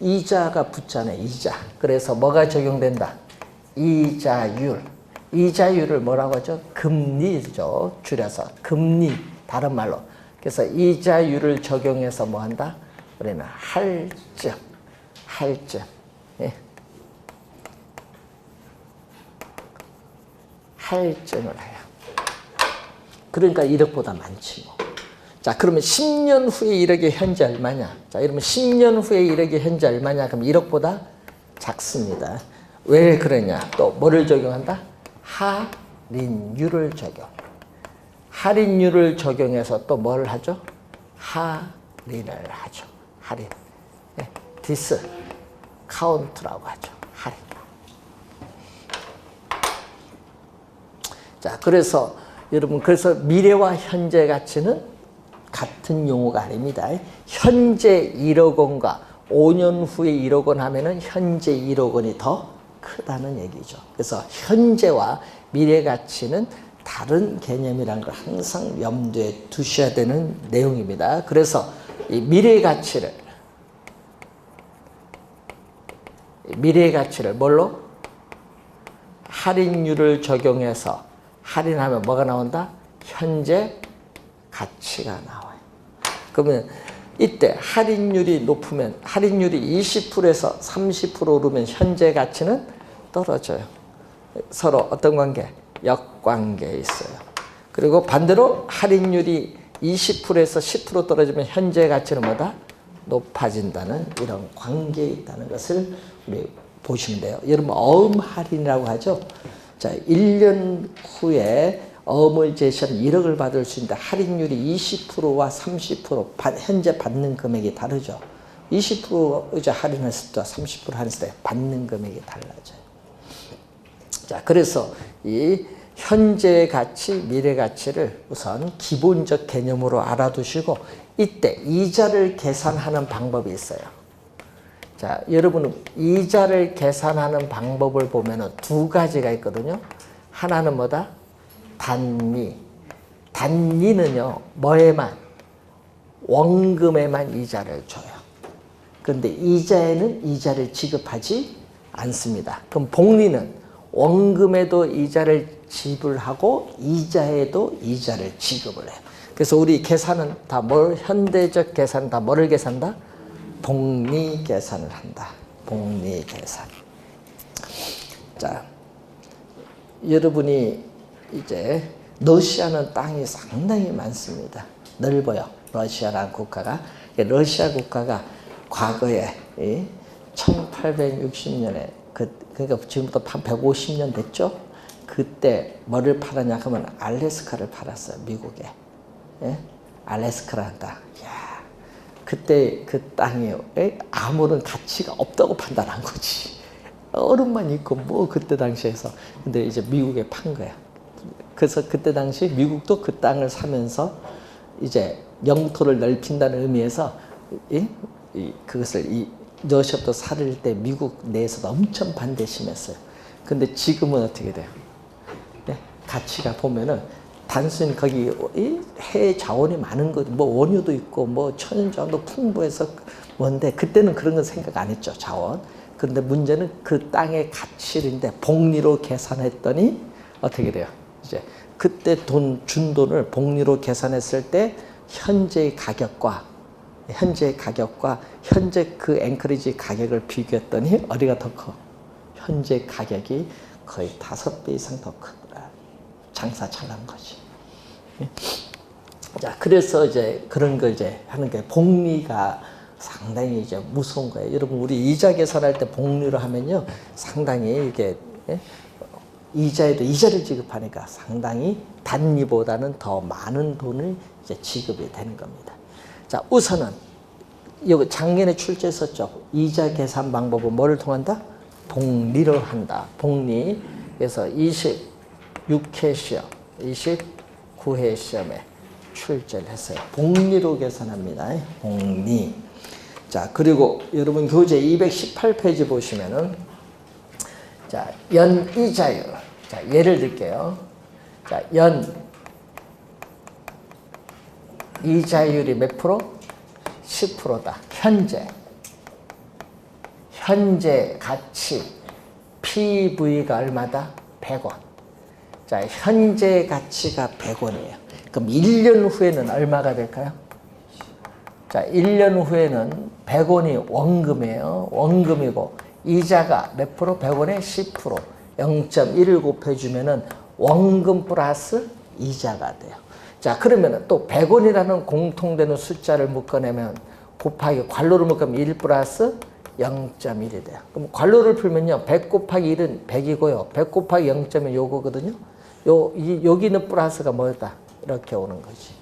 이자가 붙잖아요. 이자. 그래서 뭐가 적용된다? 이자율. 이자율을 뭐라고 하죠? 금리죠. 줄여서 금리. 다른 말로. 그래서 이자율을 적용해서 뭐 한다? 우리는 할증. 할증. 예. 할증을 해요. 그러니까 1억보다 많지 뭐. 자, 그러면 10년 후에 1억이 현재 얼마냐? 자, 여러분 10년 후에 1억이 현재 얼마냐? 그럼 1억보다 작습니다. 왜 그러냐? 또 뭐를 적용한다? 할인율을 적용. 할인율을 적용해서 또 뭘 하죠? 할인을 하죠. 할인. 네, 디스카운트라고 하죠. 할인. 자, 그래서 여러분, 그래서 미래와 현재 가치는 같은 용어가 아닙니다. 현재 1억 원과 5년 후에 1억 원 하면은 현재 1억 원이 더 크다는 얘기죠. 그래서 현재와 미래 가치는 다른 개념이라는 걸 항상 염두에 두셔야 되는 내용입니다. 그래서 이 미래 가치를 뭘로? 할인율을 적용해서 할인하면 뭐가 나온다? 현재 가치가 나와요. 그러면 이때 할인율이 높으면, 할인율이 20%에서 30% 오르면 현재 가치는 떨어져요. 서로 어떤 관계? 역관계에 있어요. 그리고 반대로 할인율이 20%에서 10% 떨어지면 현재 가치는 뭐다? 높아진다는 이런 관계에 있다는 것을 우리 보시면 돼요. 여러분 어음 할인이라고 하죠. 자, 1년 후에 어음을 제시하면 1억을 받을 수 있는데 할인율이 20%와 30% 현재 받는 금액이 다르죠. 20% 이제 할인했을 때 30% 할인했을 때 받는 금액이 달라져요. 자, 그래서 이 현재 가치, 미래 가치를 우선 기본적 개념으로 알아두시고 이때 이자를 계산하는 방법이 있어요. 자, 여러분은 이자를 계산하는 방법을 보면은 두 가지가 있거든요. 하나는 뭐다? 단위. 단위는요, 뭐에만? 원금에만 이자를 줘요. 그런데 이자에는 이자를 지급하지 않습니다. 그럼 복리는 원금에도 이자를 지불하고 이자에도 이자를 지급을 해요. 그래서 우리 계산은 다 현대적 계산은 다 뭐를 계산한다? 복리 계산을 한다. 복리 계산. 자, 여러분이 이제 러시아는 땅이 상당히 많습니다. 넓어요. 러시아라는 국가가. 러시아 국가가 과거에 1860년에 그러니까 지금부터 한 150년 됐죠. 그때 뭐를 팔았냐 하면 알래스카를 팔았어요. 미국에. 예? 알래스카라는 땅. 야, 그때 그 땅이 아무런 가치가 없다고 판단한 거지. 얼음만 있고 뭐 그때 당시에서. 근데 이제 미국에 판 거야. 그래서 그때 당시 미국도 그 땅을 사면서 이제 영토를 넓힌다는 의미에서 그것을 러시아부터 사를 때 미국 내에서도 엄청 반대 심했어요. 근데 지금은 어떻게 돼요? 네? 가치가 보면은 단순히 거기 해 자원이 많은 것, 뭐 원유도 있고 뭐 천연자원도 풍부해서 뭔데 그때는 그런 건 생각 안 했죠, 자원. 그런데 문제는 그 땅의 가치인데 복리로 계산했더니 어떻게 돼요? 이제 그때 준 돈을 복리로 계산했을 때 현재의 가격과 현재 그 앵커리지 가격을 비교했더니 어디가 더 커? 현재 가격이 거의 5배 이상 더 크더라. 장사 잘 난 거지. 자, 그래서 이제 그런 거 이제 하는 게 복리가 상당히 이제 무서운 거예요. 여러분, 우리 이자 계산할 때 복리로 하면요, 상당히 이게 이자에도 이자를 지급하니까 상당히 단위보다는 더 많은 돈을 이제 지급이 되는 겁니다. 자, 우선은 여기 작년에 출제했었죠. 이자 계산 방법은 뭐를 통한다? 복리로 한다. 복리. 그래서 26회 시험, 29회 시험에 출제를 했어요. 복리로 계산합니다. 복리. 자, 그리고 여러분 교재 218페이지 보시면은 자, 연이자율. 자, 예를 들게요. 자, 이자율이 몇 프로? 10%다. 현재 가치 PV가 얼마다? 100원. 자, 현재 가치가 100원이에요. 그럼 1년 후에는 얼마가 될까요? 자, 1년 후에는 100원이 원금이에요. 원금이고 이자가 몇 프로? 100원에 10%. 0.1을 곱해주면은 원금 플러스 이자가 돼요. 자, 그러면 또 100원이라는 공통되는 숫자를 묶어내면 곱하기 괄호를 묶으면 1 플러스 0.1이 돼요. 그럼 괄호를 풀면요, 100 곱하기 1은 100이고요. 100 곱하기 0.1 요거거든요. 여기 있는 플러스가 뭐였다? 이렇게 오는 거지.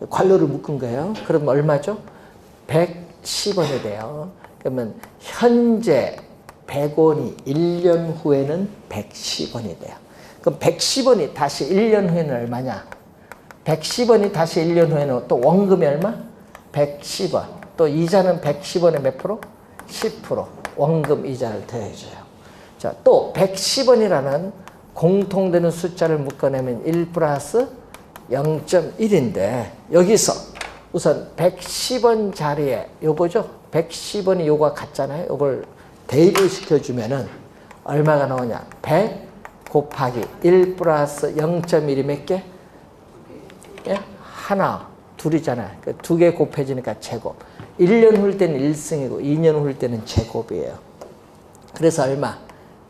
괄호를 묶은 거예요. 그럼 얼마죠? 110원이 돼요. 그러면 현재 100원이 1년 후에는 110원이 돼요. 그럼 110원이 다시 1년 후에는 얼마냐? 110원이 다시 1년 후에는 또 원금이 얼마? 110원. 또 이자는 110원에 몇 프로? 10%. 원금 이자를 더해줘요. 자, 또 110원이라는 공통되는 숫자를 묶어내면 1 플러스 0.1인데 여기서 우선 110원 자리에 요거죠? 110원이 요거가 같잖아요. 요걸 대입을 시켜주면은 얼마가 나오냐? 100 곱하기 1 플러스 0.1이 몇 개? 예? 하나, 둘이잖아요. 그 두 개 곱해지니까 제곱. 1년 후일 때는 1승이고 2년 후일 때는 제곱이에요. 그래서 얼마?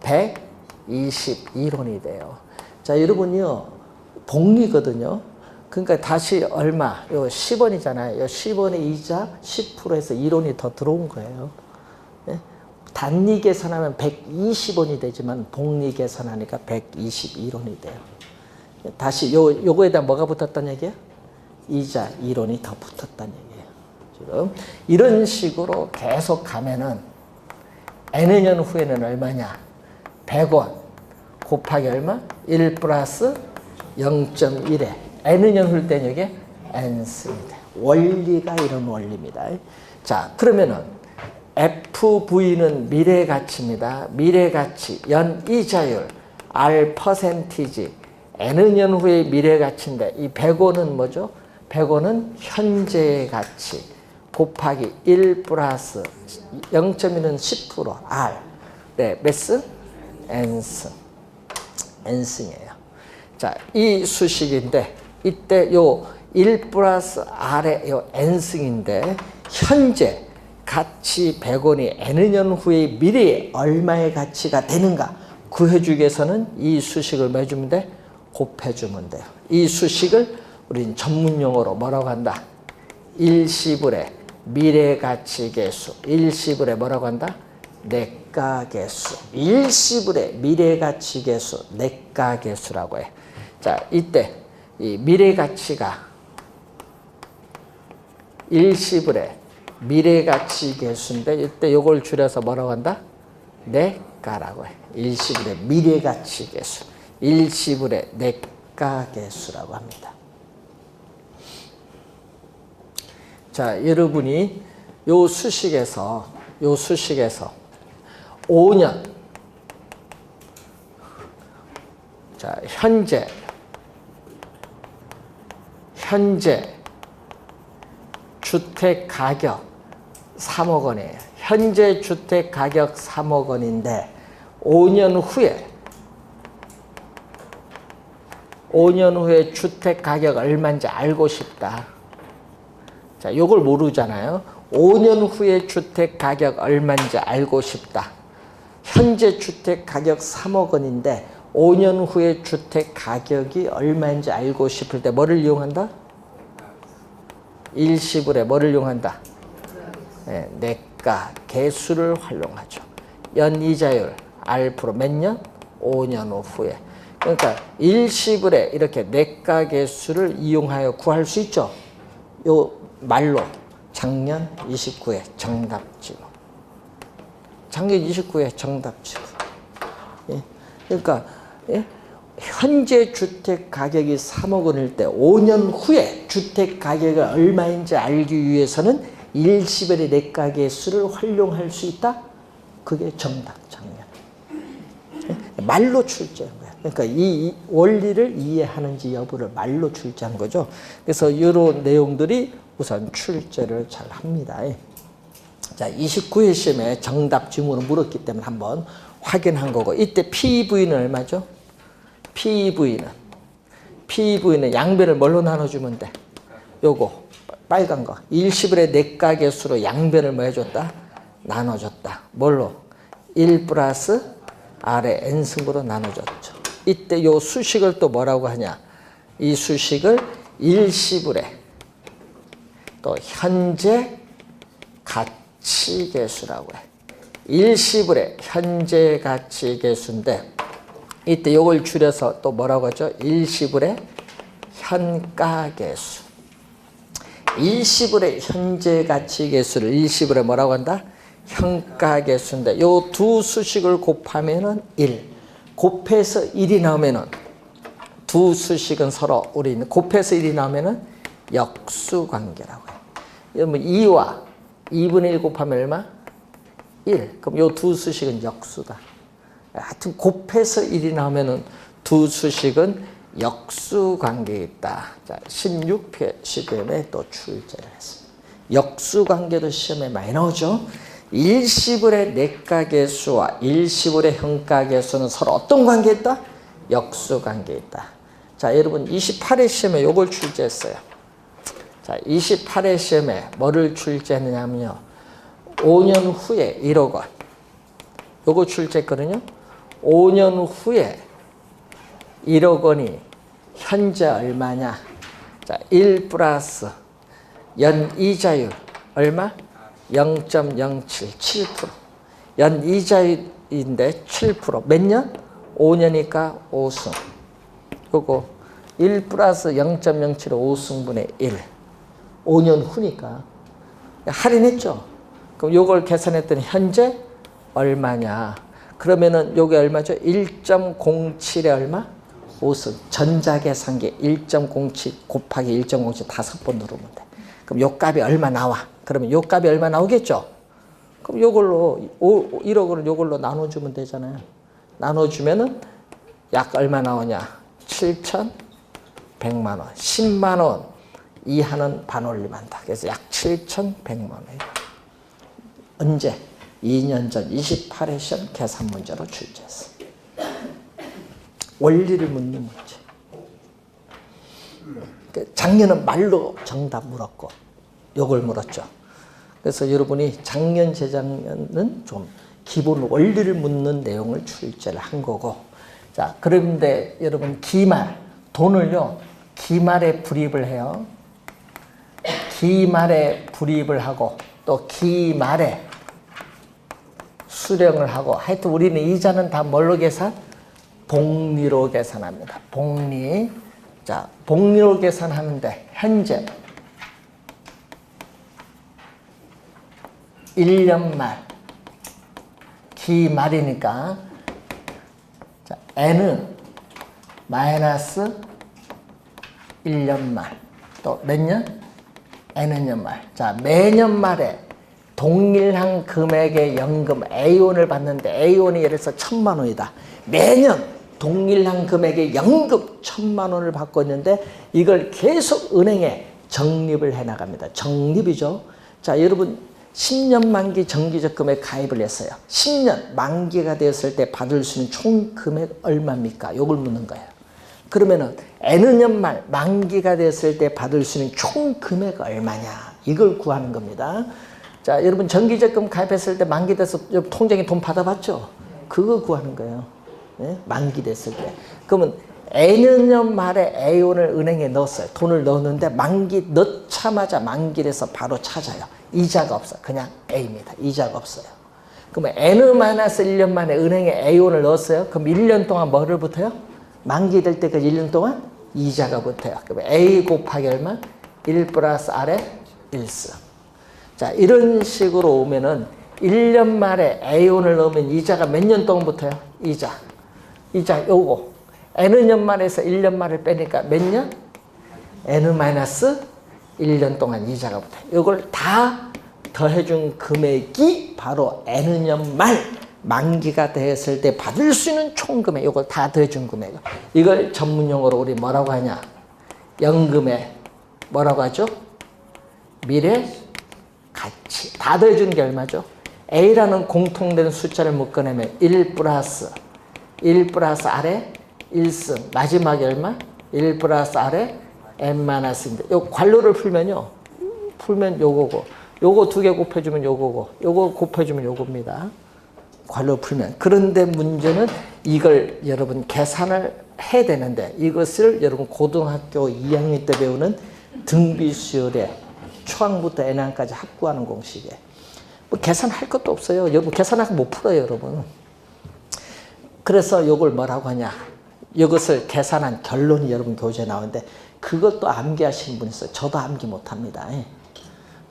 121원이 돼요. 자, 여러분요, 복리거든요. 그러니까 다시 얼마? 요 10원이잖아요. 요 10원의 이자 10%에서 1원이 더 들어온 거예요. 예? 단리 계산하면 120원이 되지만 복리 계산하니까 121원이 돼요. 다시 요거에다 뭐가 붙었다는 얘기예요? 이자 1원이 더 붙었다는 얘기예요. 지금 이런 식으로 계속 가면은 N의 년 후에는 얼마냐? 100원 곱하기 얼마? 1 플러스 0.1에 N의 년 후일 때는 이게 N습니다. 원리가 이런 원리입니다. 자, 그러면은 FV는 미래 가치입니다. 미래 가치, 연 이자율, R 퍼센티지, N의 년 후의 미래 가치인데 이 100원은 뭐죠? 100원은 현재 가치 곱하기 1 플러스 0.1은 10% R. 네, 몇 승? N승. N승이에요. 자, 이 수식인데 이때 요 1 플러스 R의 요 N승인데 현재 가치 100원이 N의 년 후의 미래에 얼마의 가치가 되는가 구해주기 위해서는 이 수식을 뭐 해주면 돼? 곱해주면 돼요. 이 수식을 우린 전문용어로 뭐라고 한다? 일시불의 미래가치계수. 일시불의 뭐라고 한다? 내가계수. 일시불의 미래가치계수, 내가계수라고 해. 자, 이때 이 미래가치가 일시불의 미래가치계수인데 이때 요걸 줄여서 뭐라고 한다? 내가라고 해. 일시불의 미래가치계수. 일시불의 내가계수라고 합니다. 자, 여러분이 요 수식에서 5년, 자, 현재 주택 가격 3억 원이에요. 현재 주택 가격 3억 원인데 5년 후에 주택 가격 얼마인지 알고 싶다. 자, 요걸 모르잖아요. 5년 후에 주택 가격 얼마인지 알고 싶다. 현재 주택 가격 3억 원인데 5년 후에 주택 가격이 얼마인지 알고 싶을 때 뭐를 이용한다? 일시불에 뭐를 이용한다? 네, 내가 계수를 활용하죠. 연이자율 R 프로 몇 년? 5년 후에. 그러니까 일시불에 이렇게 내가 계수를 이용하여 구할 수 있죠. 요 말로 작년 29회 정답지구. 작년 29회 정답지구. 예. 그러니까 예? 현재 주택 가격이 3억 원일 때 5년 후에 주택 가격이 얼마인지 알기 위해서는 일시불의 내가 계수를 활용할 수 있다. 그게 정답 작년. 예? 말로 출제한 거야. 그러니까 이 원리를 이해하는지 여부를 말로 출제한 거죠. 그래서 이런 내용들이 우선 출제를 잘 합니다. 자, 29회 시험에 정답 지문을 물었기 때문에 한번 확인한 거고, 이때 PV는 얼마죠? PV는 양변을 뭘로 나눠주면 돼? 요거 빨간 거 일시불의 내가 계수로 양변을 뭐 해줬다? 나눠줬다. 뭘로? 1 플러스 R의 N승으로 나눠줬죠. 이때 요 수식을 또 뭐라고 하냐? 이 수식을 일시불의 또 현재 가치계수라고 해. 일시불의 현재 가치계수인데 이때 요걸 줄여서 또 뭐라고 하죠? 일시불의 현가계수. 일시불의 현재 가치계수를 일시불에 뭐라고 한다? 현가계수인데 요 두 수식을 곱하면은 1. 곱해서 1이 나오면은 두 수식은 서로 우리는 곱해서 1이 나오면은 역수관계라고 해요. 여러분 2와 2분의 1 곱하면 얼마? 1. 그럼 요 두 수식은 역수다. 하여튼 곱해서 1이 나오면은 두 수식은 역수관계에 있다. 자, 16회 시험에 또 출제를 했습니다. 역수관계도 시험에 많이 나오죠. 일시불의 내가계수와 일시불의 현가계수는 서로 어떤 관계에 있다? 역수관계에 있다. 자, 여러분 28회 시험에 요걸 출제했어요. 자, 28회 시험에 뭐를 출제했느냐면요. 5년 후에 1억 원. 요거 출제했거든요. 5년 후에 1억 원이 현재 얼마냐? 자, 1 플러스 연이자율 얼마? 0.07, 7%. 연이자율인데 7%. 몇 년? 5년이니까 5승. 요거 1 플러스 0.07을 5승분의 1. 5년 후니까. 할인했죠? 그럼 요걸 계산했더니 현재 얼마냐? 그러면은 요게 얼마죠? 1.07에 얼마? 5승. 전자계산기 1.07 곱하기 1.07 5번 누르면 돼. 그럼 요 값이 얼마 나와? 그러면 요 값이 얼마 나오겠죠? 그럼 요걸로 1억을 요걸로 나눠주면 되잖아요. 나눠주면은 약 얼마 나오냐? 7,100만 원. 10만 원 이하는 반올림한다. 그래서 약 7,100만 원. 언제? 2년 전 28회 시험 계산 문제로 출제했어. 원리를 묻는 문제. 작년은 말로 정답 물었고 요걸 물었죠. 그래서 여러분이 작년, 재작년은 좀 기본 원리를 묻는 내용을 출제를 한 거고, 자, 그런데 여러분 기말, 돈을요, 기말에 불입을 해요. 기말에 불입을 하고 또 기말에 수령을 하고, 하여튼 우리는 이자는 다 뭘로 계산? 복리로 계산합니다. 복리. 자, 복리로 계산하는데 현재 1년 말 기말이니까, 자, n은 마이너스 1년 말, 또 몇 년? n년 말. 자, 매년 말에 동일한 금액의 연금 A원을 받는데 A원이 예를 들어서 1,000만 원이다. 매년 동일한 금액의 연금 1,000만 원을 받고 있는데 이걸 계속 은행에 적립을 해 나갑니다. 적립이죠. 자, 여러분 10년 만기 정기적금에 가입을 했어요. 10년 만기가 되었을 때 받을 수 있는 총 금액 얼마입니까? 이걸 묻는 거예요. 그러면은 N년 말 만기가 됐을 때 받을 수 있는 총 금액 얼마냐? 이걸 구하는 겁니다. 자, 여러분 정기적금 가입했을 때 만기 돼서 통장에 돈 받아봤죠? 그거 구하는 거예요. 네? 만기 됐을 때. 그러면 N년 말에 A원을 은행에 넣었어요. 돈을 넣었는데 만기 넣자마자 만기돼서 바로 찾아요. 이자가 없어. 그냥 A입니다. 이자가 없어요. 그러면 N-1년 만에 은행에 A원을 넣었어요. 그럼 1년 동안 뭐를 붙어요? 만기 될 때까지 1년 동안 이자가 붙어요. 그러면 A 곱하기 얼마? 1 플러스 R에 1승. 자, 이런 식으로 오면은 1년 말에 A원을 넣으면 이자가 몇 년 동안 붙어요? 이자 요거. N년 말에서 1년 말을 빼니까 몇 년? N-1년 동안 이자가 붙어요. 이걸 다 더해준 금액이 바로 N년 말 만기가 되었을 때 받을 수 있는 총 금액, 이걸 다 더해준 금액. 이걸 전문용어로 우리 뭐라고 하냐? 연금의 뭐라고 하죠? 미래 가치. 다 더해준 게 얼마죠? A라는 공통된 숫자를 묶어내면 1 플러스 R에 1승. 마지막에 얼마? 1 플러스 R에 n-인데 요 관로를 풀면요. 풀면 요거고, 요거 두 개 곱해주면 요거고, 요거 곱해주면 요겁니다. 관로 풀면. 그런데 문제는 이걸 여러분 계산을 해야 되는데 이것을 여러분 고등학교 2학년 때 배우는 등비수열의 초항부터 N항까지 합구하는 공식이에요. 뭐 계산할 것도 없어요. 여러분 계산하고 못 풀어요, 여러분. 그래서 요걸 뭐라고 하냐? 이것을 계산한 결론이 여러분 교재에 나오는데 그것도 암기하시는 분 있어요. 저도 암기 못합니다.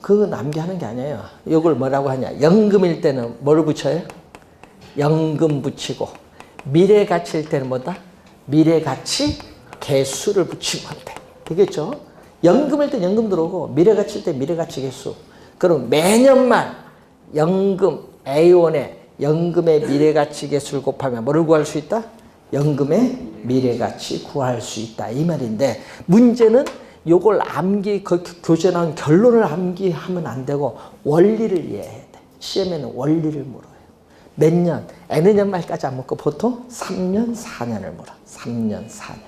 그건 암기하는 게 아니에요. 이걸 뭐라고 하냐? 연금일 때는 뭘 붙여요? 연금 붙이고, 미래가치일 때는 뭐다? 미래가치 개수를 붙이면 돼. 되겠죠? 연금일 때 연금 들어오고 미래가치일 때 미래가치 개수. 그럼 매년 말 연금 A원의 연금의 미래가치 개수를 곱하면 뭐를 구할 수 있다? 연금의 미래가치 구할 수 있다. 이 말인데 문제는 요걸 교재 나온 결론을 암기하면 안 되고 원리를 이해해야 돼. 시험에는 원리를 물어요. 몇 년? N년 말까지 안 묻고 보통 3년, 4년을 물어. 3년, 4년.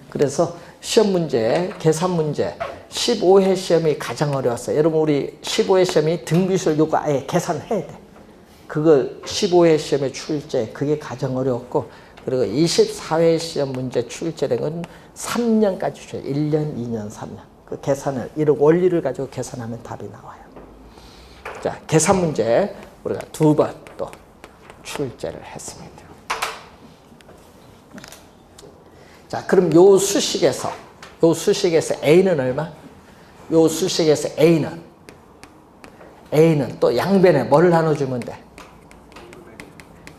그래서 시험 문제, 계산 문제 15회 시험이 가장 어려웠어요. 여러분 우리 15회 시험이 등비수열 요거 아예 계산해야 돼. 그거 15회 시험에 출제 그게 가장 어려웠고 그리고 24회 시험 문제 출제된 건 3년까지 출제. 1년, 2년, 3년. 그 계산을, 이런 원리를 가지고 계산하면 답이 나와요. 자, 계산 문제 우리가 2번 또 출제를 했습니다. 자, 그럼 요 수식에서 A는 얼마? 요 수식에서 A는 또 양변에 뭘 나눠주면 돼?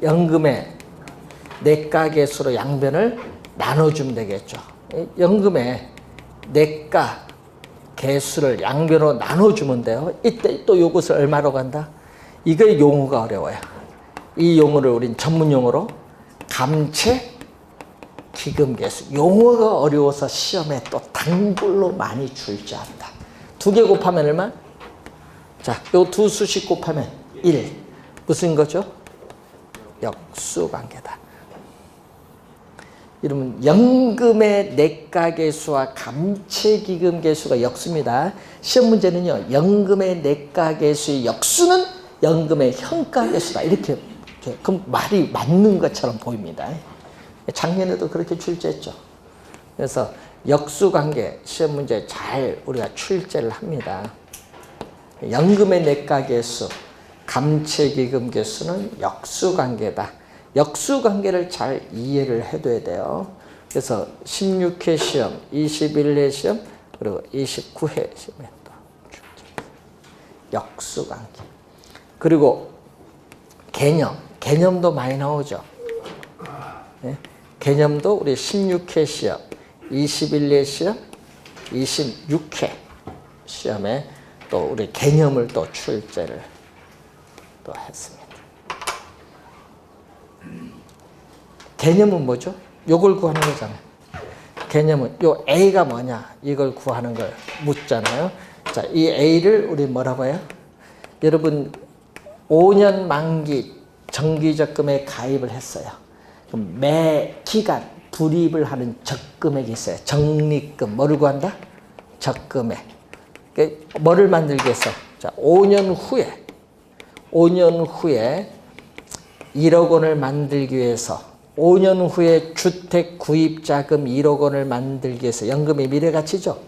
연금의 내가 개수로 양변을 나눠주면 되겠죠. 연금의 내가 개수를 양변으로 나눠주면 돼요. 이때 또 이것을 얼마로 간다? 이거 용어가 어려워요. 이 용어를 우린 전문 용어로 감채 기금 개수. 용어가 어려워서 시험에 또 단글로 많이 출제한다. 2개 곱하면 얼마? 자, 요 두 수씩 곱하면 1. 무슨 거죠? 역수관계다. 이러면 연금의 내가 개수와 감채 기금 개수가 역수입니다. 시험 문제는요, 연금의 내가 개수의 역수는 연금의 현가 개수다. 이렇게 그럼 말이 맞는 것처럼 보입니다. 작년에도 그렇게 출제했죠. 그래서 역수관계 시험 문제 잘 우리가 출제를 합니다. 연금의 내가 개수, 감채 기금 개수는 역수관계다. 역수관계를 잘 이해를 해둬야 돼요. 그래서 16회 시험, 21회 시험, 그리고 29회 시험에 또 역수관계. 그리고 개념도 많이 나오죠. 네? 개념도 우리 16회 시험, 21회 시험, 26회 시험에 또 우리 개념을 또 출제를 또 했습니다. 개념은 뭐죠? 요걸 구하는 거잖아요. 개념은 요 A가 뭐냐? 이걸 구하는 걸 묻잖아요. 자, 이 A를 우리 뭐라고 해요? 여러분 5년 만기 정기적금에 가입을 했어요. 그럼 매 기간 불입을 하는 적금액이 있어요. 적립금. 뭐를 구한다? 적금액. 뭐를 만들기 위해서? 자, 5년 후에 1억 원을 만들기 위해서 5년 후에 주택 구입자금 1억 원을 만들기 위해서 연금의 미래가치죠.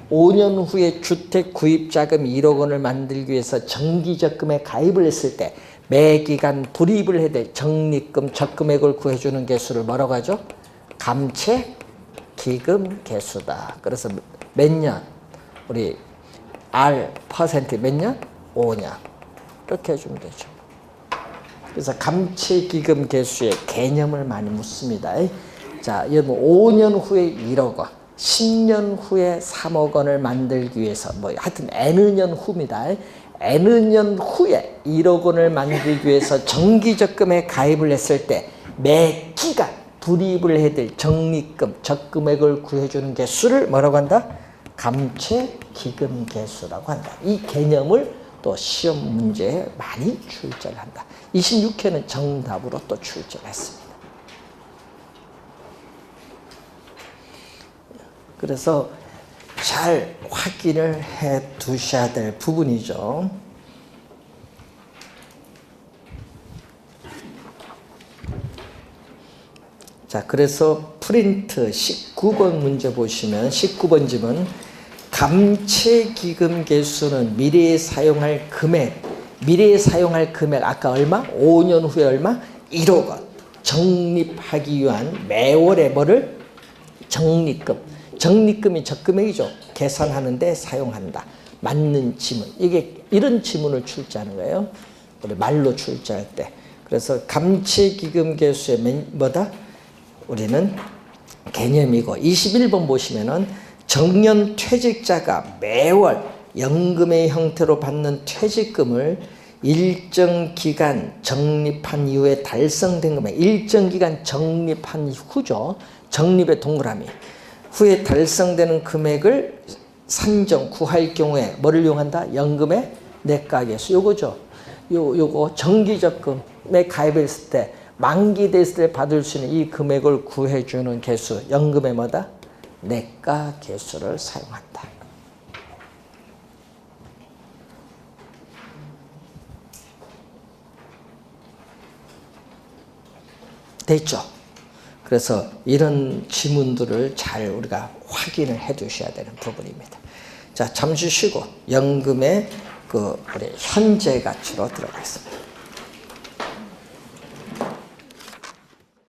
5년 후에 주택 구입자금 1억 원을 만들기 위해서 정기적금에 가입을 했을 때 매기간 불입을 해야 될 적립금, 적금액을 구해주는 개수를 뭐라고 하죠? 감채 기금 개수다. 그래서 몇 년? 우리 R 퍼센트 몇 년? 5년. 이렇게 해주면 되죠. 그래서 감채 기금 개수의 개념을 많이 묻습니다. 자, 여러분 5년 후에 1억 원, 10년 후에 3억 원을 만들기 위해서 뭐 하여튼 N의 년 후입니다. N의 년 후에 1억 원을 만들기 위해서 정기적금에 가입을 했을 때 매 기간 불입을 해야 될 적립금, 적금액을 구해주는 개수를 뭐라고 한다? 감채 기금 개수라고 한다. 이 개념을 또 시험 문제에 많이 출제를 한다. 26회는 정답으로 또 출제를 했습니다. 그래서 잘 확인을 해 두셔야 될 부분이죠. 자, 그래서 프린트 19번 문제 보시면 19번 지문 감채기금 개수는 미래에 사용할 금액 아까 얼마? 5년 후에 얼마? 1억 원 적립하기 위한 매월의 뭐를? 적립금이 적금액이죠. 계산하는데 사용한다. 맞는 지문. 이게 이런 지문을 출제하는 거예요. 우리 말로 출제할 때. 그래서 감채기금 개수의 뭐다? 우리는 개념이고 21번 보시면은 정년 퇴직자가 매월 연금의 형태로 받는 퇴직금을 일정 기간 적립한 이후에 달성된 금액, 일정 기간 적립한 후죠. 적립의 동그라미. 후에 달성되는 금액을 산정, 구할 경우에 뭐를 이용한다? 연금의 내가계수. 요거죠. 요거 정기적금에 가입했을 때 만기됐을 때 받을 수 있는 이 금액을 구해주는 개수, 연금의 뭐다? 내가 개수를 사용한다. 됐죠? 그래서 이런 지문들을 잘 우리가 확인을 해 두셔야 되는 부분입니다. 자, 잠시 쉬고 연금의 우리 현재 가치로 들어가겠습니다.